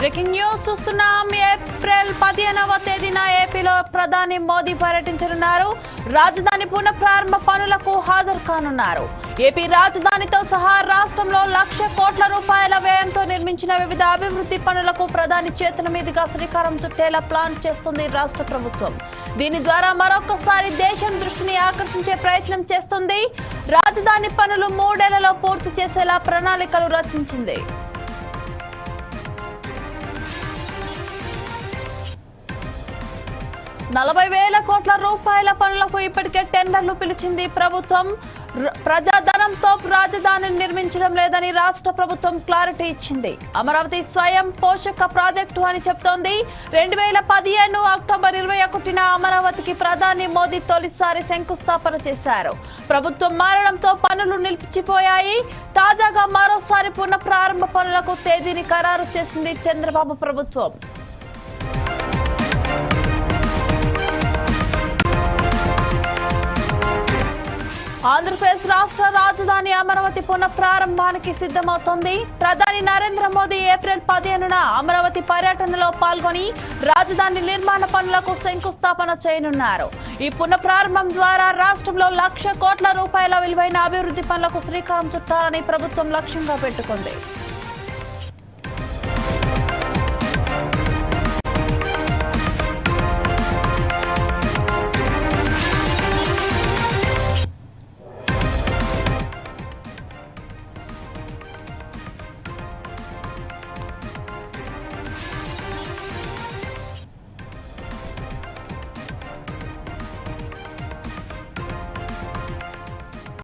Breaking news చూస్తున్నాం. April 15వ తేదీన ఏపీలో ప్రధాని మోదీ పర్యటించనున్నారు. రాజధాని పునఃప్రారంభ పనులకు హాజరు కానున్నారు. ఏపీ రాజధానితో సహా రాష్ట్రంలో 1,00,000 కోట్ల రూపాయల వ్యయంతో నిర్మించిన వివిధ అభివృద్ధి పనులకు ప్రధాని చేతుల మీదుగా శ్రీకారం చుట్టేలా ప్లాన్ చేస్తుంది రాష్ట్ర ప్రభుత్వం. దీని ద్వారా మరొకసారి దేశం దృష్టిని ఆకర్షించే ప్రయత్నం చేస్తుంది. రాజధాని పనులు 3 ఏళ్లలో పూర్తి చేసేలా ప్రణాళికలు రచించింది. 40,000 కోట్ల రూపాయల పనులకు ఇప్పటికే టెండర్లు పిలిచింది ప్రభుత్వం. ప్రజాధనంతో రాజధానిని నిర్మించడం లేదని రాష్ట్ర ప్రభుత్వం క్లారిటీ ఇచ్చింది. అమరావతి స్వయం పోషక ప్రాజెక్టు అని చెప్తోంది. 2015 అక్టోబర్ 21న అమరావతికి ప్రధాని మోదీ తొలిసారి శంకుస్థాపన చేశారు. ప్రభుత్వం మారడంతో పనులు నిలిచిపోయాయి. తాజాగా మరోసారి పునఃప్రారంభ పనులకు తేదీని ఖరారు చేసింది చంద్రబాబు ప్రభుత్వం. ఆంధ్రప్రదేశ్ రాష్ట్ర రాజధాని అమరావతి పునఃప్రారంభానికి సిద్ధమవుతోంది. ప్రధాని నరేంద్ర మోదీ ఏప్రిల్ 15న అమరావతి పర్యటనలో పాల్గొని రాజధాని నిర్మాణ పనులకు శంకుస్థాపన చేయనున్నారు. ఈ పునఃప్రారంభం ద్వారా రాష్ట్రంలో 1,00,000 కోట్ల రూపాయల విలువైన అభివృద్ధి పనులకు శ్రీకారం చుట్టాలని ప్రభుత్వం లక్ష్యంగా పెట్టుకుంది.